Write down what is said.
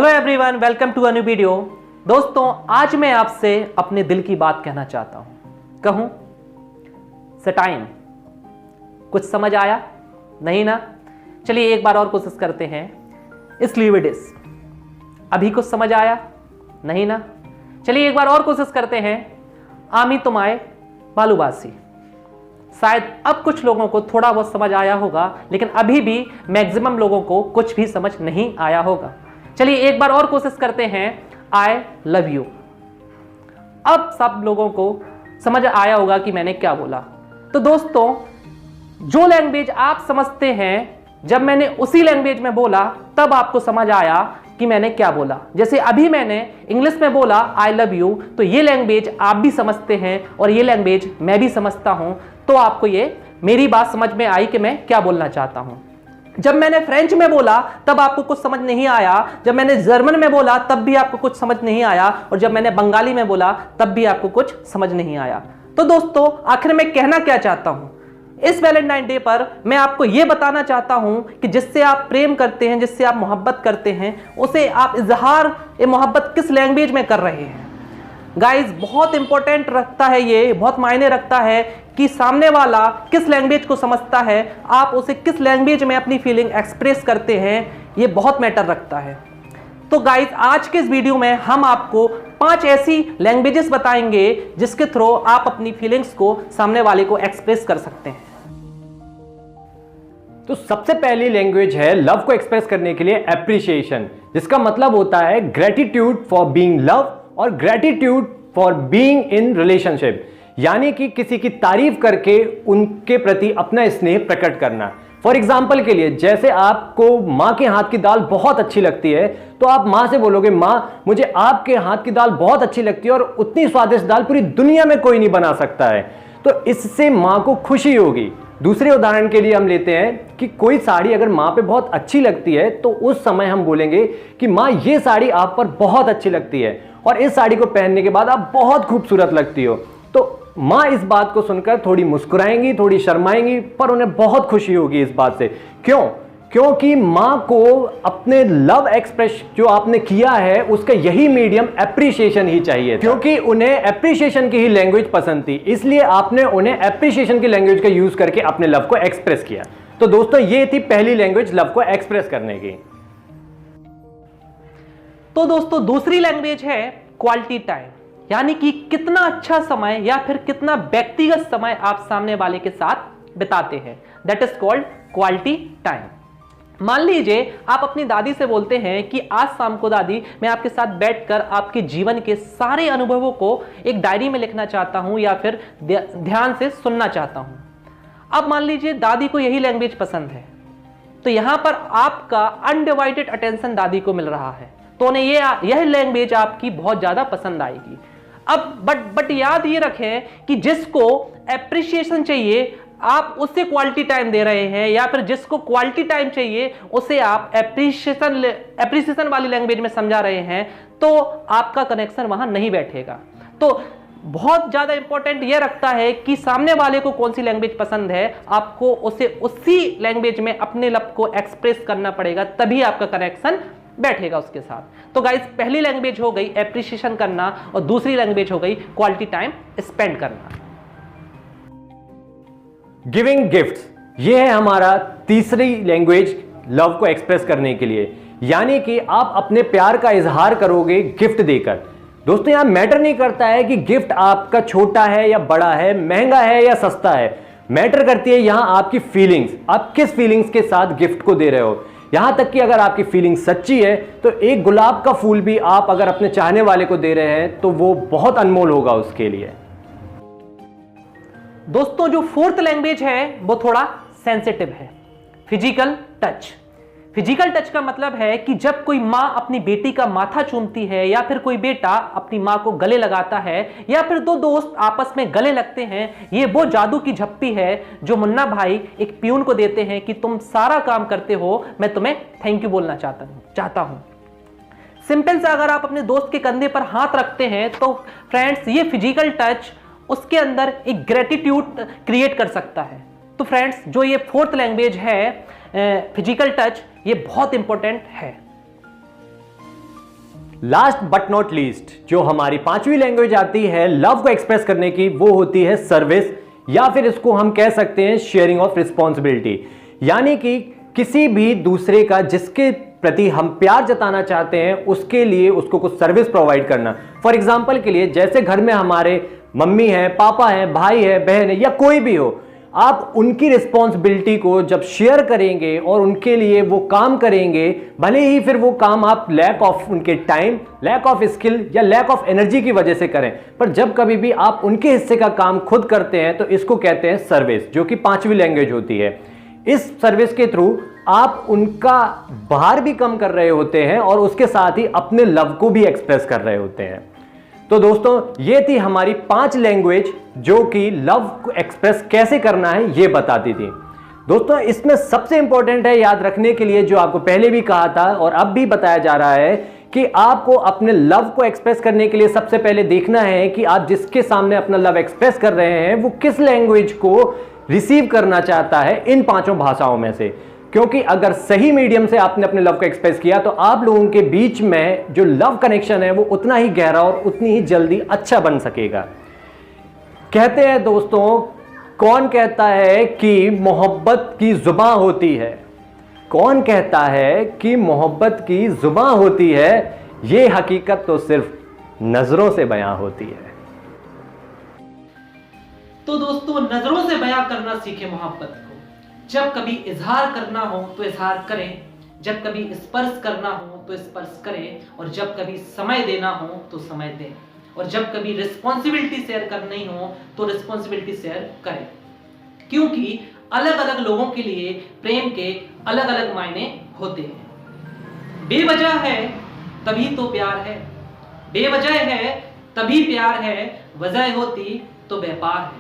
Hello everyone, welcome to a new video. दोस्तों, आज मैं आपसे अपने दिल की बात कहना चाहता हूं। कहूं टाइम कुछ समझ आया नहीं ना? चलिए एक बार और कोशिश करते हैं। स्लीविडिस अभी कुछ समझ आया नहीं ना? चलिए एक बार और कोशिश करते हैं। आमी तुमाए बालूबासी। शायद अब कुछ लोगों को थोड़ा बहुत समझ आया होगा, लेकिन अभी भी मैक्सिमम लोगों को कुछ भी समझ नहीं आया होगा। चलिए एक बार और कोशिश करते हैं। I love you. अब सब लोगों को समझ आया होगा कि मैंने क्या बोला। तो दोस्तों, जो लैंग्वेज आप समझते हैं, जब मैंने उसी लैंग्वेज में बोला तब आपको समझ आया कि मैंने क्या बोला। जैसे अभी मैंने इंग्लिश में बोला आई लव यू, तो ये लैंग्वेज आप भी समझते हैं और ये लैंग्वेज मैं भी समझता हूं, तो आपको ये मेरी बात समझ में आई कि मैं क्या बोलना चाहता हूं। जब मैंने फ्रेंच में बोला तब आपको कुछ समझ नहीं आया, जब मैंने जर्मन में बोला तब भी आपको कुछ समझ नहीं आया, और जब मैंने बंगाली में बोला तब भी आपको कुछ समझ नहीं आया। तो दोस्तों, आखिर में कहना क्या चाहता हूं, इस वैलेंटाइन डे पर मैं आपको यह बताना चाहता हूं कि जिससे आप प्रेम करते हैं, जिससे आप मोहब्बत करते हैं, उसे आप इजहार मोहब्बत किस लैंग्वेज में कर रहे हैं। गाइस, बहुत इंपॉर्टेंट रखता है, ये बहुत मायने रखता है कि सामने वाला किस लैंग्वेज को समझता है, आप उसे किस लैंग्वेज में अपनी फीलिंग एक्सप्रेस करते हैं, ये बहुत मैटर रखता है। तो गाइस, आज के इस वीडियो में हम आपको 5 ऐसी लैंग्वेजेस बताएंगे जिसके थ्रू आप अपनी फीलिंग्स को सामने वाले को एक्सप्रेस कर सकते हैं। तो सबसे पहली लैंग्वेज है लव को एक्सप्रेस करने के लिए एप्रिशिएशन, जिसका मतलब होता है ग्रेटिट्यूड फॉर बीइंग लव और gratitude for being in relationship, यानी कि किसी की तारीफ करके उनके प्रति अपना स्नेह प्रकट करना। फॉर एग्जाम्पल के लिए, जैसे आपको माँ के हाथ की दाल बहुत अच्छी लगती है, तो आप माँ से बोलोगे माँ मुझे आपके हाथ की दाल बहुत अच्छी लगती है और उतनी स्वादिष्ट दाल पूरी दुनिया में कोई नहीं बना सकता है, तो इससे माँ को खुशी होगी। दूसरे उदाहरण के लिए हम लेते हैं कि कोई साड़ी अगर माँ पे बहुत अच्छी लगती है, तो उस समय हम बोलेंगे कि माँ ये साड़ी आप पर बहुत अच्छी लगती है और इस साड़ी को पहनने के बाद आप बहुत खूबसूरत लगती हो। तो माँ इस बात को सुनकर थोड़ी मुस्कुराएंगी, थोड़ी शर्माएंगी, पर उन्हें बहुत खुशी होगी इस बात से। क्यों? क्योंकि माँ को अपने लव एक्सप्रेस जो आपने किया है उसका यही मीडियम एप्रिशिएशन ही चाहिए, क्योंकि उन्हें एप्रिशिएशन की ही लैंग्वेज पसंद थी, इसलिए आपने उन्हें एप्रिशिएशन की लैंग्वेज का यूज करके अपने लव को एक्सप्रेस किया। तो दोस्तों, ये थी पहली लैंग्वेज लव को एक्सप्रेस करने की। तो दोस्तों, दूसरी लैंग्वेज है क्वालिटी टाइम, यानी कि कितना अच्छा समय या फिर कितना व्यक्तिगत समय आप सामने वाले के साथ बिताते हैं। That is called quality time. मान लीजिए आप अपनी दादी से बोलते हैं कि आज शाम को दादी मैं आपके साथ बैठकर आपके जीवन के सारे अनुभवों को एक डायरी में लिखना चाहता हूं या फिर ध्यान से सुनना चाहता हूं। अब मान लीजिए दादी को यही लैंग्वेज पसंद है, तो यहां पर आपका अनडिवाइडेड अटेंशन दादी को मिल रहा है, तो उन्हें यह लैंग्वेज आपकी बहुत ज्यादा पसंद आएगी। अब बट याद ये रखें कि जिसको एप्रिशिएशन चाहिए आप उससे क्वालिटी टाइम दे रहे हैं, या फिर जिसको क्वालिटी टाइम चाहिए उसे आप एप्रिशिएशन वाली लैंग्वेज में समझा रहे हैं, तो आपका कनेक्शन वहां नहीं बैठेगा। तो बहुत ज्यादा इंपॉर्टेंट यह रखता है कि सामने वाले को कौन सी लैंग्वेज पसंद है, आपको उसे उसी लैंग्वेज में अपने लव को एक्सप्रेस करना पड़ेगा, तभी आपका कनेक्शन बैठेगा उसके साथ। तो गाइस, पहली लैंग्वेज हो गई एप्रिशिएशन करना और दूसरी लैंग्वेज हो गई क्वालिटी टाइम स्पेंड करना। गिविंग गिफ्ट्स, ये है हमारा तीसरी लैंग्वेज लव को एक्सप्रेस करने के लिए, यानी कि आप अपने प्यार का इजहार करोगे गिफ्ट देकर। दोस्तों, यहां मैटर नहीं करता है कि गिफ्ट आपका छोटा है या बड़ा है, महंगा है या सस्ता है, मैटर करती है यहां आपकी फीलिंग्स, आप किस फीलिंग्स के साथ गिफ्ट को दे रहे हो। यहां तक कि अगर आपकी फीलिंग सच्ची है तो एक गुलाब का फूल भी आप अगर अपने चाहने वाले को दे रहे हैं तो वो बहुत अनमोल होगा उसके लिए। दोस्तों, जो फोर्थ लैंग्वेज है वो थोड़ा सेंसिटिव है, फिजिकल टच। फिजिकल टच का मतलब है कि जब कोई माँ अपनी बेटी का माथा चूमती है, या फिर कोई बेटा अपनी माँ को गले लगाता है, या फिर दो दोस्त आपस में गले लगते हैं, ये वो जादू की झप्पी है जो मुन्ना भाई एक प्यून को देते हैं कि तुम सारा काम करते हो, मैं तुम्हें थैंक यू बोलना चाहता हूं। सिंपल से अगर आप अपने दोस्त के कंधे पर हाथ रखते हैं तो फ्रेंड्स, ये फिजिकल टच उसके अंदर एक ग्रेटिट्यूड क्रिएट कर सकता है। तो फ्रेंड्स, जो ये फोर्थ लैंग्वेज है फिजिकल टच, ये बहुत इंपॉर्टेंट है। लास्ट बट नॉट लीस्ट, जो हमारी पांचवी लैंग्वेज आती है लव को एक्सप्रेस करने की, वो होती है सर्विस, या फिर इसको हम कह सकते हैं शेयरिंग ऑफ रिस्पॉन्सिबिलिटी। यानी कि किसी भी दूसरे का जिसके प्रति हम प्यार जताना चाहते हैं उसके लिए उसको कुछ सर्विस प्रोवाइड करना। फॉर एग्जाम्पल के लिए, जैसे घर में हमारे मम्मी है, पापा है, भाई है, बहन है, या कोई भी हो, आप उनकी रिस्पॉन्सिबिलिटी को जब शेयर करेंगे और उनके लिए वो काम करेंगे, भले ही फिर वो काम आप लैक ऑफ उनके टाइम, लैक ऑफ स्किल या लैक ऑफ एनर्जी की वजह से करें, पर जब कभी भी आप उनके हिस्से का काम खुद करते हैं तो इसको कहते हैं सर्विस, जो कि पांचवी लैंग्वेज होती है। इस सर्विस के थ्रू आप उनका भार भी कम कर रहे होते हैं और उसके साथ ही अपने लव को भी एक्सप्रेस कर रहे होते हैं। तो दोस्तों, ये थी हमारी 5 लैंग्वेज जो कि लव को एक्सप्रेस कैसे करना है ये बताती थी। दोस्तों, इसमें सबसे इंपॉर्टेंट है याद रखने के लिए, जो आपको पहले भी कहा था और अब भी बताया जा रहा है, कि आपको अपने लव को एक्सप्रेस करने के लिए सबसे पहले देखना है कि आप जिसके सामने अपना लव एक्सप्रेस कर रहे हैं वो किस लैंग्वेज को रिसीव करना चाहता है इन 5 भाषाओं में से। क्योंकि अगर सही मीडियम से आपने अपने लव को एक्सप्रेस किया तो आप लोगों के बीच में जो लव कनेक्शन है वो उतना ही गहरा और उतनी ही जल्दी अच्छा बन सकेगा। कहते हैं दोस्तों, कौन कहता है कि मोहब्बत की जुबां होती है? कौन कहता है कि मोहब्बत की जुबां होती है? ये हकीकत तो सिर्फ नजरों से बयां होती है। तो दोस्तों, नजरों से बयां करना सीखे मोहब्बत को। जब कभी इजहार करना हो तो इजहार करें, जब कभी स्पर्श करना हो तो स्पर्श करें, और जब कभी समय देना हो तो समय दें, और जब कभी रिस्पॉन्सिबिलिटी शेयर करनी हो तो रिस्पॉन्सिबिलिटी शेयर करें। क्योंकि अलग अलग लोगों के लिए प्रेम के अलग अलग मायने होते हैं। बेवजह है तभी तो प्यार है, बेवजह है तभी प्यार है, वजह होती तो व्यापार है।